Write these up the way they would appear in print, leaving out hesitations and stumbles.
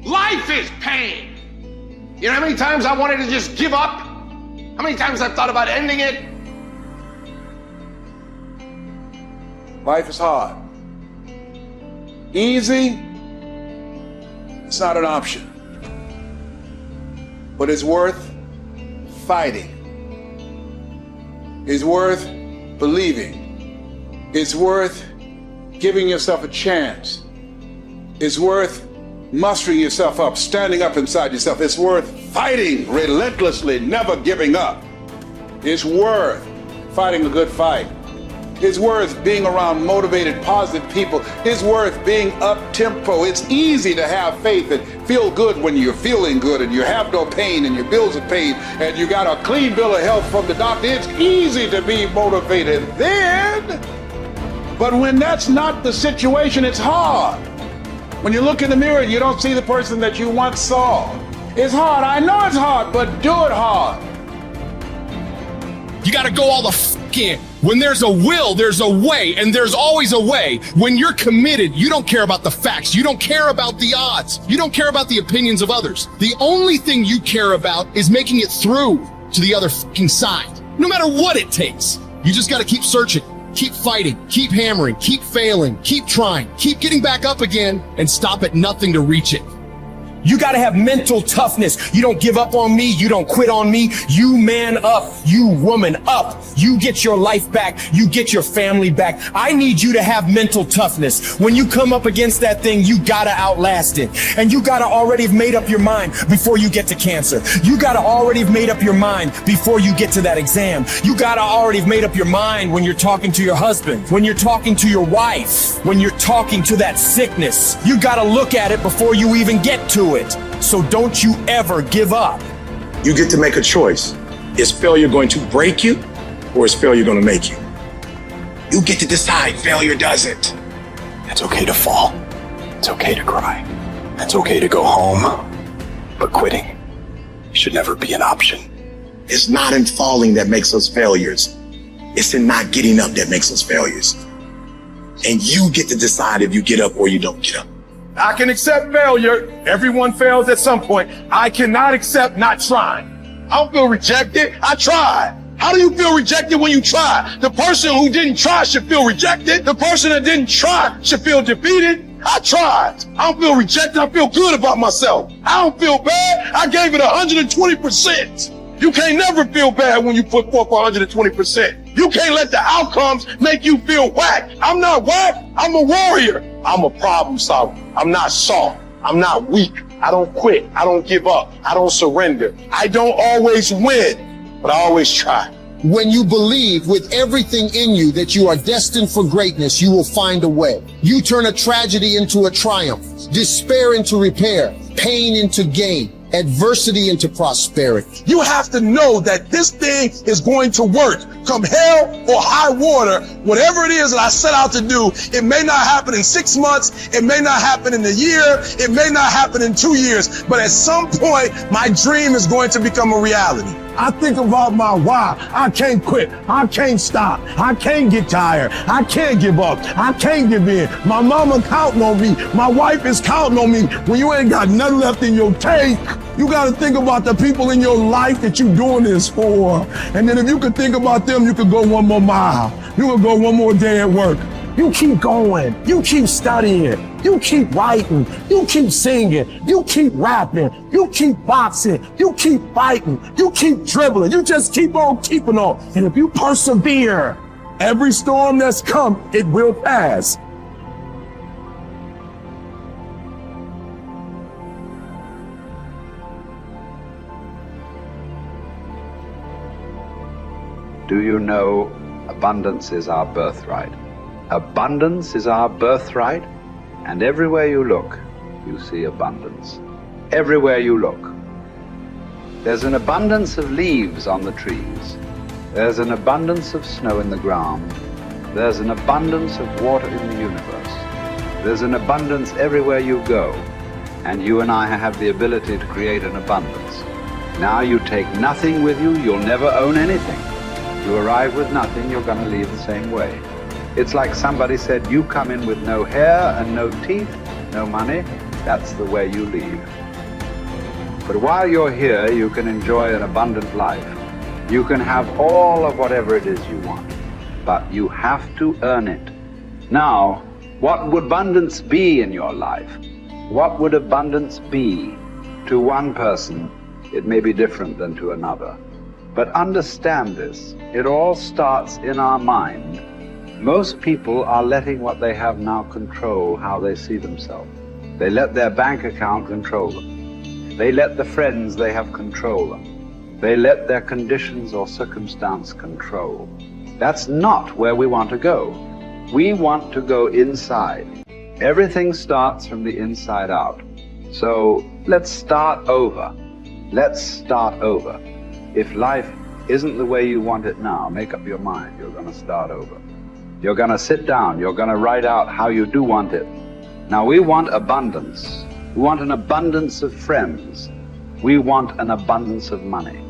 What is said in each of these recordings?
Life is pain. You know how many times I wanted to just give up? How many times I've thought about ending it? Life is hard. Easy, it's not an option. But it's worth fighting. It's worth believing. It's worth giving yourself a chance. It's worth mustering yourself up, standing up inside yourself. It's worth fighting relentlessly, never giving up. It's worth fighting a good fight. It's worth being around motivated, positive people. It's worth being up-tempo. It's easy to have faith and feel good when you're feeling good and you have no pain and your bills are paid and you got a clean bill of health from the doctor. It's easy to be motivated then. But when that's not the situation, it's hard. When you look in the mirror and you don't see the person that you once saw. It's hard. I know it's hard, but do it hard. You got to go all the f in. When there's a will, there's a way, and there's always a way. When you're committed, you don't care about the facts. You don't care about the odds. You don't care about the opinions of others. The only thing you care about is making it through to the other f***ing side. No matter what it takes. You just got to keep searching, keep fighting, keep hammering, keep failing, keep trying, keep getting back up again, and stop at nothing to reach it. You gotta have mental toughness. You don't give up on me. You don't quit on me. You man up. You woman up. You get your life back. You get your family back. I need you to have mental toughness. When you come up against that thing, you gotta outlast it. And you gotta already have made up your mind before you get to cancer. You gotta already have made up your mind before you get to that exam. You gotta already have made up your mind when you're talking to your husband, when you're talking to your wife, when you're talking to that sickness. You gotta look at it before you even get to it. So don't you ever give up. You get to make a choice. Is failure going to break you, or is failure going to make you? You get to decide. Failure doesn't. It's okay to fall. It's okay to cry. It's okay to go home. But quitting should never be an option. It's not in falling that makes us failures. It's in not getting up that makes us failures. And you get to decide if you get up or you don't get up. I can accept failure. Everyone fails at some point. I cannot accept not trying. I don't feel rejected. I tried. How do you feel rejected when you try? The person who didn't try should feel rejected. The person that didn't try should feel defeated. I tried. I don't feel rejected. I feel good about myself. I don't feel bad. I gave it 120%. You can't never feel bad when you put forth 120%. You can't let the outcomes make you feel whack. I'm not whack. I'm a warrior. I'm a problem solver. I'm not soft. I'm not weak. I don't quit. I don't give up. I don't surrender. I don't always win, but I always try. When you believe with everything in you that you are destined for greatness, you will find a way. You turn a tragedy into a triumph, despair into repair, pain into gain, adversity into prosperity. You have to know that this thing is going to work. Come hell or high water, whatever it is that I set out to do, it may not happen in 6 months, it may not happen in a year, it may not happen in 2 years, but at some point, my dream is going to become a reality. I think about my why. I can't quit. I can't stop. I can't get tired. I can't give up. I can't give in. My mama counting on me. My wife is counting on me. When you ain't got nothing left in your tank, you got to think about the people in your life that you're doing this for. And then if you could think about them, you could go one more mile. You could go one more day at work. You keep going. You keep studying. You keep writing. You keep singing. You keep rapping. You keep boxing. You keep fighting. You keep dribbling. You just keep on keeping on. And if you persevere, every storm that's come, it will pass. Do you know abundance is our birthright? Abundance is our birthright, and everywhere you look, you see abundance. Everywhere you look. There's an abundance of leaves on the trees. There's an abundance of snow in the ground. There's an abundance of water in the universe. There's an abundance everywhere you go, and you and I have the ability to create an abundance. Now you take nothing with you, you'll never own anything. You arrive with nothing, you're going to leave the same way. It's like somebody said, you come in with no hair and no teeth, no money, that's the way you leave. But while you're here, you can enjoy an abundant life. You can have all of whatever it is you want, but you have to earn it. Now, what would abundance be in your life? What would abundance be? To one person, it may be different than to another. But understand this, it all starts in our mind. Most people are letting what they have now control how they see themselves. They let their bank account control them. They let the friends they have control them. They let their conditions or circumstance control. That's not where we want to go. We want to go inside. Everything starts from the inside out. So let's start over. Let's start over. If life isn't the way you want it now, make up your mind, you're going to start over. You're going to sit down, you're going to write out how you do want it. Now we want abundance. We want an abundance of friends. We want an abundance of money.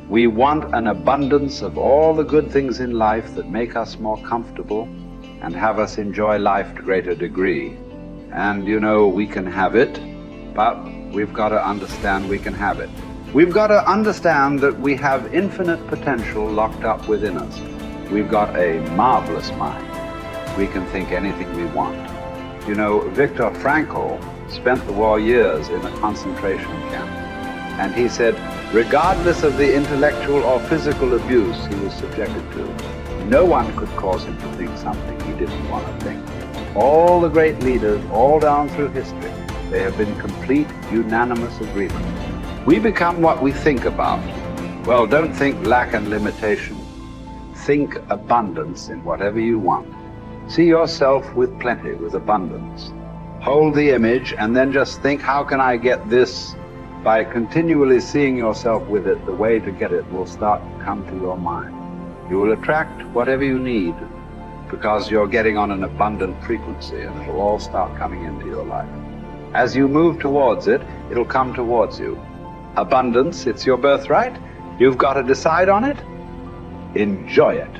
We want an abundance of all the good things in life that make us more comfortable and have us enjoy life to a greater degree. And you know, we can have it, but we've got to understand we can have it. We've got to understand that we have infinite potential locked up within us. We've got a marvelous mind. We can think anything we want. You know, Viktor Frankl spent the war years in a concentration camp. And he said, regardless of the intellectual or physical abuse he was subjected to, no one could cause him to think something he didn't want to think. All the great leaders, all down through history, they have been complete, unanimous agreement. We become what we think about. Well, don't think lack and limitation. Think abundance in whatever you want. See yourself with plenty, with abundance. Hold the image and then just think, how can I get this? By continually seeing yourself with it, the way to get it will start to come to your mind. You will attract whatever you need because you're getting on an abundant frequency and it'll all start coming into your life. As you move towards it, it'll come towards you. Abundance, it's your birthright. You've got to decide on it. Enjoy it.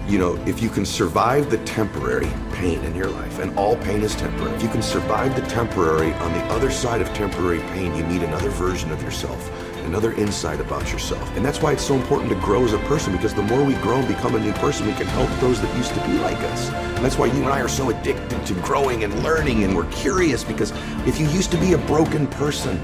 You know, if you can survive the temporary pain in your life, and all pain is temporary, if you can survive the temporary, on the other side of temporary pain, you meet another version of yourself, another insight about yourself. And that's why it's so important to grow as a person, because the more we grow and become a new person, we can help those that used to be like us. And that's why you and I are so addicted to growing and learning, and we're curious, because if you used to be a broken person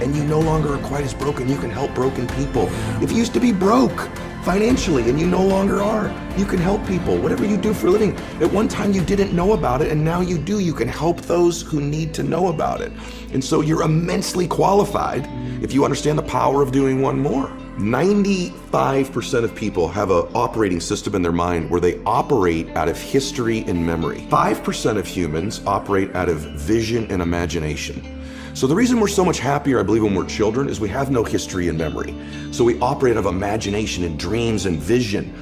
and you no longer are quite as broken, you can help broken people. If you used to be broke financially and you no longer are, you can help people. Whatever you do for a living, at one time you didn't know about it and now you do. You can help those who need to know about it. And so you're immensely qualified if you understand the power of doing one more. 95% of people have an operating system in their mind where they operate out of history and memory. 5% of humans operate out of vision and imagination. So the reason we're so much happier, I believe, when we're children is we have no history and memory. So we operate out of imagination and dreams and vision.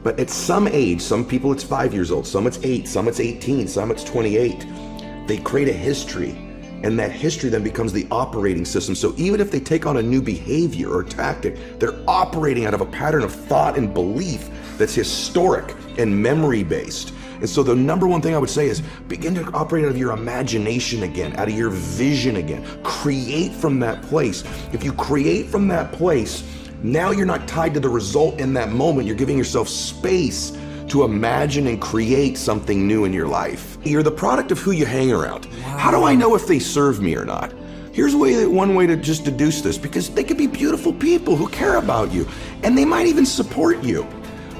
But at some age, some people it's 5 years old, some it's 8, some it's 18, some it's 28. They create a history, and that history then becomes the operating system. So even if they take on a new behavior or tactic, they're operating out of a pattern of thought and belief that's historic and memory-based. And so the number one thing I would say is begin to operate out of your imagination again, out of your vision again. Create from that place. If you create from that place, now you're not tied to the result in that moment. You're giving yourself space to imagine and create something new in your life. You're the product of who you hang around. Wow. How do I know if they serve me or not? Here's one way to just deduce this, because they could be beautiful people who care about you, and they might even support you.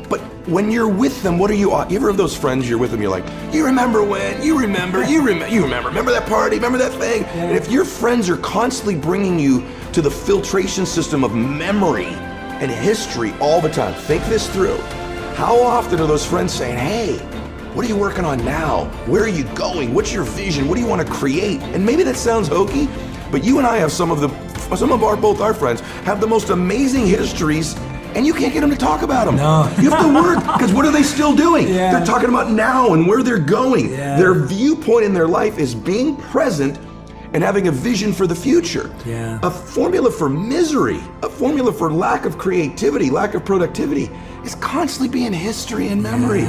But when you're with them, what are you ever have those friends you're with them, you're like, you remember when, you remember that party, remember that thing? Yeah. And if your friends are constantly bringing you to the filtration system of memory and history all the time, think this through. How often are those friends saying, hey, what are you working on now? Where are you going? What's your vision? What do you want to create? And maybe that sounds hokey, but you and I have both our friends have the most amazing histories, and you can't get them to talk about them. No. You have to work, because what are they still doing? Yeah. They're talking about now and where they're going. Yeah. Their viewpoint in their life is being present and having a vision for the future. Yeah. A formula for misery, a formula for lack of creativity, lack of productivity, is constantly being history and memory.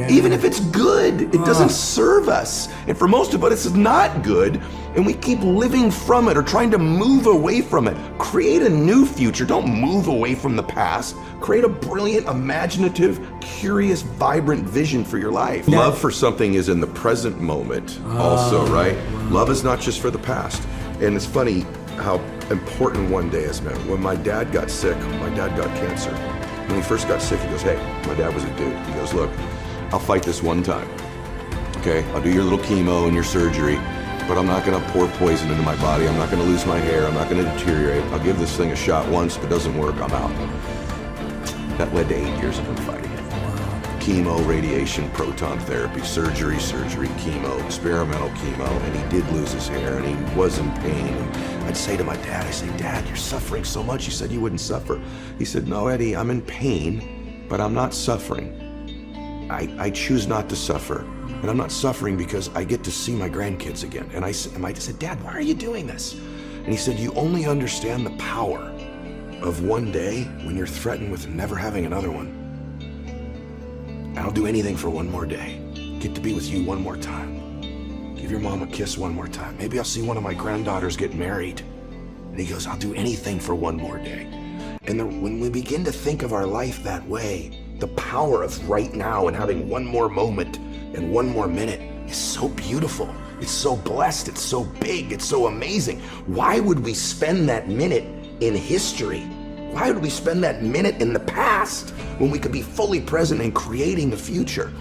Even if it's good, it doesn't serve us. And for most of us, it's not good. And we keep living from it or trying to move away from it. Create a new future. Don't move away from the past. Create a brilliant, imaginative, curious, vibrant vision for your life. Love for something is in the present moment also, right? Love is not just for the past. And it's funny how important one day is, man. When my dad got sick, my dad got cancer. When he first got sick, he goes, hey, my dad was a dude. He goes, look, I'll fight this one time. Okay, I'll do your little chemo and your surgery, but I'm not gonna pour poison into my body. I'm not gonna lose my hair. I'm not gonna deteriorate. I'll give this thing a shot once. If it doesn't work, I'm out. That led to 8 years of him fighting it. Chemo, radiation, proton therapy, surgery, chemo, experimental chemo, and he did lose his hair and he was in pain. And I'd say to my dad, I say, Dad, you're suffering so much. You said you wouldn't suffer. He said, no, Eddie, I'm in pain, but I'm not suffering. I choose not to suffer. And I'm not suffering because I get to see my grandkids again. And I said, Dad, why are you doing this? And he said, you only understand the power of one day when you're threatened with never having another one. I'll do anything for one more day. Get to be with you one more time. Give your mom a kiss one more time. Maybe I'll see one of my granddaughters get married. And he goes, I'll do anything for one more day. And when we begin to think of our life that way, the power of right now and having one more moment and one more minute is so beautiful. It's so blessed. It's so big. It's so amazing. Why would we spend that minute in history? Why would we spend that minute in the past when we could be fully present and creating the future?